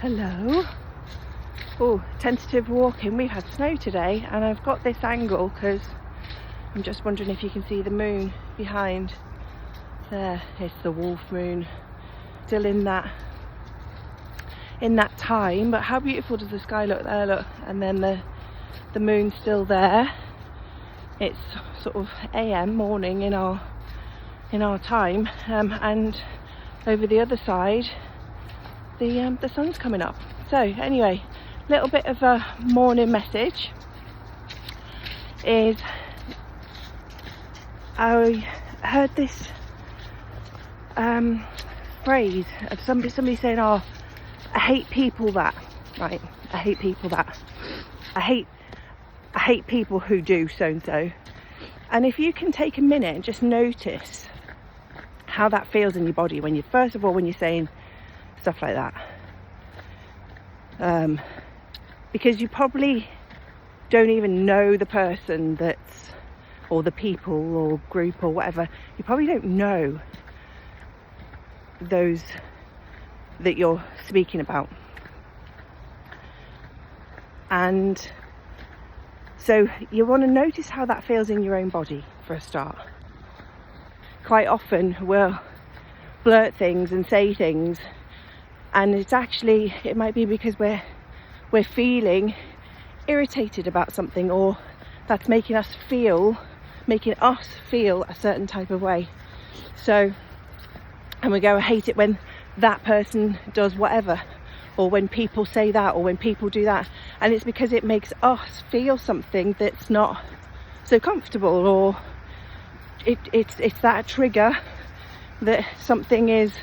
Hello. Oh, tentative walking. We've had snow today and I've got this angle because I'm just wondering if you can see the moon behind there. It's the wolf moon, still in that time, but how beautiful does the sky look there? Look, and then the moon's still there. It's sort of AM morning in our time, and over the other side the sun's coming up. So anyway, little bit of a morning message is I heard this phrase of somebody saying, oh, I hate people that, right? I hate people that. I hate people who do so and so. And if you can take a minute and just notice how that feels in your body when you, first of all, when you're saying stuff like that, because you probably don't even know the person that's, or the people or group or whatever, you probably don't know those that you're speaking about. And so you want to notice how that feels in your own body for a start. Quite often we'll blurt things and say things, and it might be because we're feeling irritated about something, or that's making us feel a certain type of way. So, and we go, I hate it when that person does whatever, or when people say that, or when people do that, and it's because it makes us feel something that's not so comfortable, or it's that trigger that something is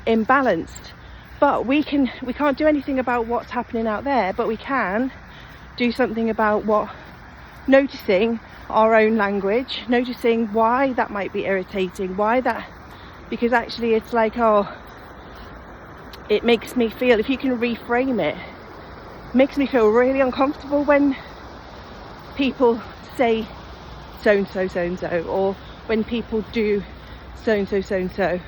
imbalanced. But we can't do anything about what's happening out there, but we can do something about noticing our own language, noticing why that might be irritating, because actually it's like, oh, it makes me feel, if you can reframe it, makes me feel really uncomfortable when people say so and so, so and so, or when people do so and so, so and so.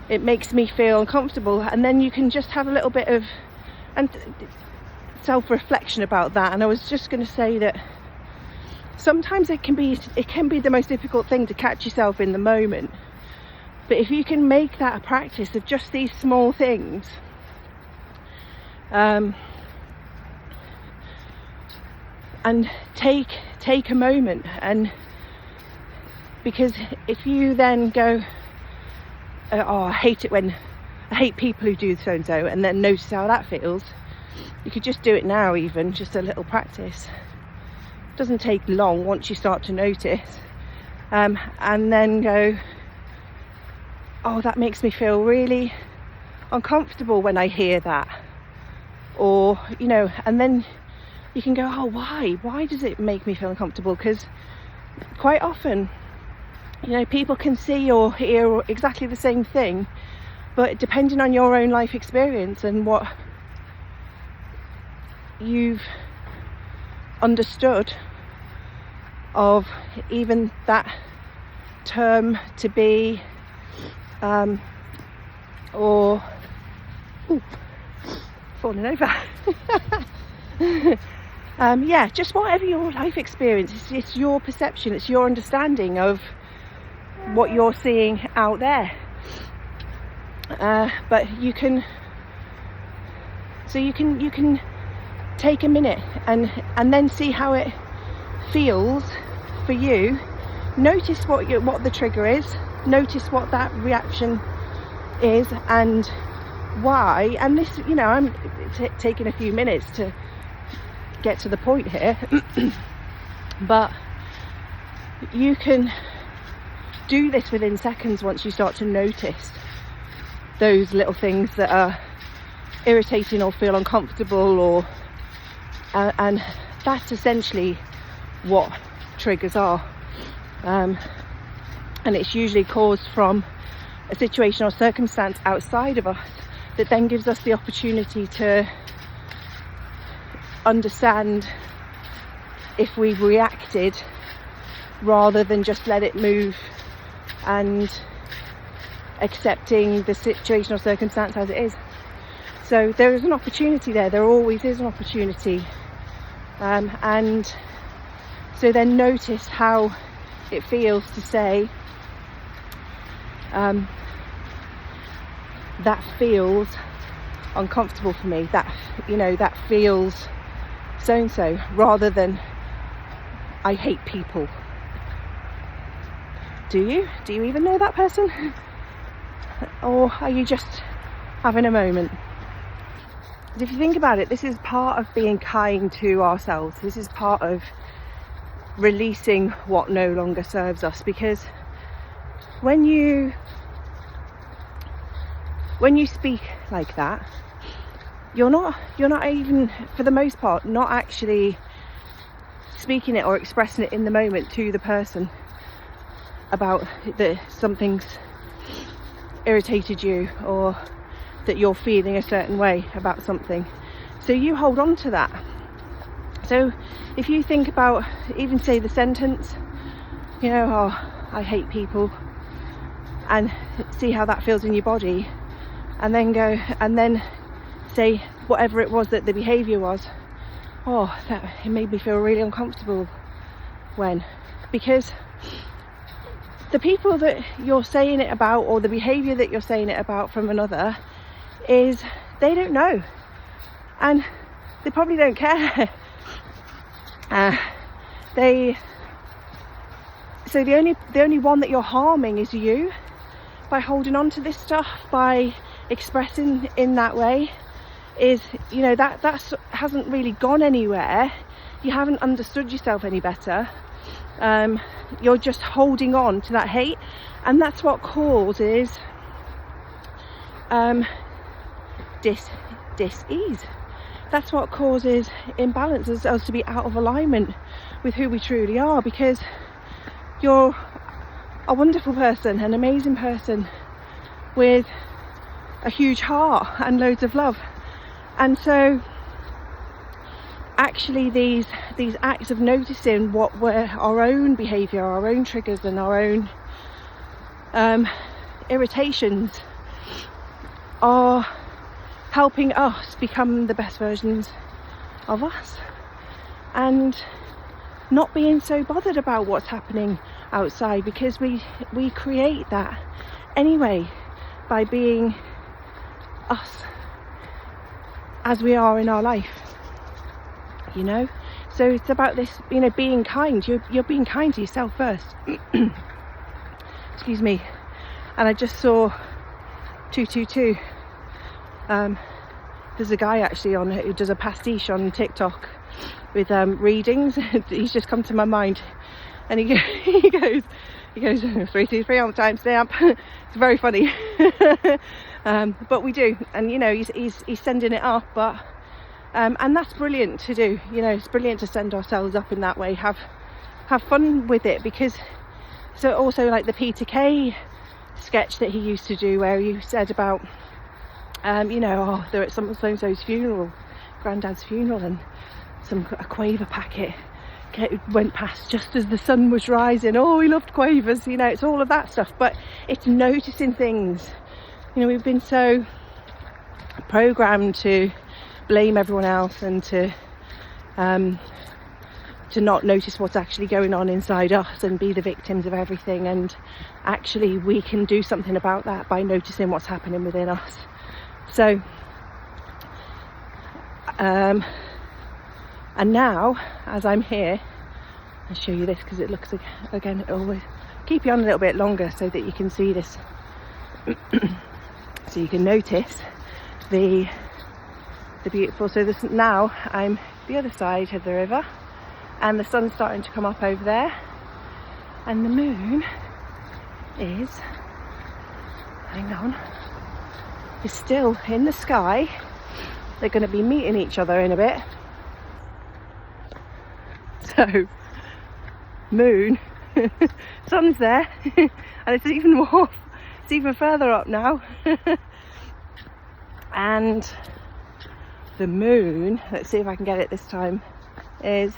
It makes me feel uncomfortable, and then you can just have a little bit of self-reflection about that. And I was just going to say that sometimes it can be the most difficult thing to catch yourself in the moment, but if you can make that a practice of just these small things, and take a moment, and because if you then go, oh, I hate people who do so and so, and then notice how that feels, you could just do it now, even just a little practice. It doesn't take long once you start to notice, and then go, oh, that makes me feel really uncomfortable when I hear that, or and then you can go, oh, why does it make me feel uncomfortable? Because quite often, people can see or hear exactly the same thing, but depending on your own life experience and what you've understood of even that term to be, or falling over. Just whatever your life experience, it's your perception, it's your understanding of what you're seeing out there. But you can take a minute and then see how it feels for you. Notice what the trigger is, notice what that reaction is and why. And this, I'm taking a few minutes to get to the point here, but you can do this within seconds once you start to notice those little things that are irritating or feel uncomfortable, or and that's essentially what triggers are, and it's usually caused from a situation or circumstance outside of us that then gives us the opportunity to understand if we've reacted rather than just let it move and accepting the situation or circumstance as it is. So there is an opportunity there. There always is an opportunity. And so then notice how it feels to say, that feels uncomfortable for me, that, you know, that feels so and so, rather than I hate people. Do you even know that person? Or are you just having a moment? Because if you think about it, this is part of being kind to ourselves. This is part of releasing what no longer serves us. Because when you speak like that, you're not even, for the most part, not actually speaking it or expressing it in the moment to the person about that something's irritated you, or that you're feeling a certain way about something. So you hold on to that. So if you think about, even say the sentence, you know, oh, I hate people, and see how that feels in your body, and then go and then say whatever it was that the behaviour was, oh, that it made me feel really uncomfortable when, because the people that you're saying it about, or the behaviour that you're saying it about from another, is they don't know, and they probably don't care. So the only one that you're harming is you, by holding on to this stuff, by expressing in that way. Is, you know, that hasn't really gone anywhere. You haven't understood yourself any better. You're just holding on to that hate, and that's what causes dis-ease. That's what causes imbalances, us to be out of alignment with who we truly are, because you're a wonderful person, an amazing person with a huge heart and loads of love. And so actually these acts of noticing what were our own behaviour, our own triggers and our own irritations are helping us become the best versions of us, and not being so bothered about what's happening outside, because we create that anyway by being us as we are in our life, you know. So it's about this, you know, being kind. You're being kind to yourself first. Excuse me. And I just saw 222. There's a guy actually on who does a pastiche on TikTok with readings. He's just come to my mind, and he goes 323 on the timestamp. It's very funny. But we do, and you know, he's sending it up, but and that's brilliant to do. You know, it's brilliant to send ourselves up in that way, have fun with it, because so also like the Peter Kay sketch that he used to do, where he said about you know, oh, they're at so and so's funeral, granddad's funeral, and a quaver packet went past just as the sun was rising. Oh, he loved quavers, you know. It's all of that stuff, but it's noticing things. You know, we've been so programmed to blame everyone else, and to not notice what's actually going on inside us and be the victims of everything. And actually we can do something about that by noticing what's happening within us. So and now, as I'm here, I'll show you this, because it looks like, again, it always keep you on a little bit longer so that you can see this. So you can notice the beautiful. So this, now I'm the other side of the river, and the sun's starting to come up over there, and the moon is, hang on, is still in the sky. They're going to be meeting each other in a bit. So moon, sun's there, and it's even more, it's even further up now. And the moon, let's see if I can get it this time, is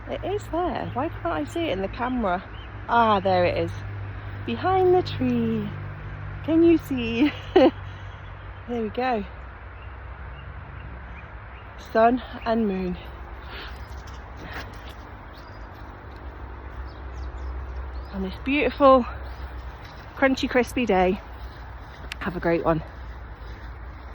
It is there. Why can't I see it in the camera? Ah, there it is. Behind the tree. Can you see? There we go. Sun and moon. On this beautiful, crunchy, crispy day. Have a great one.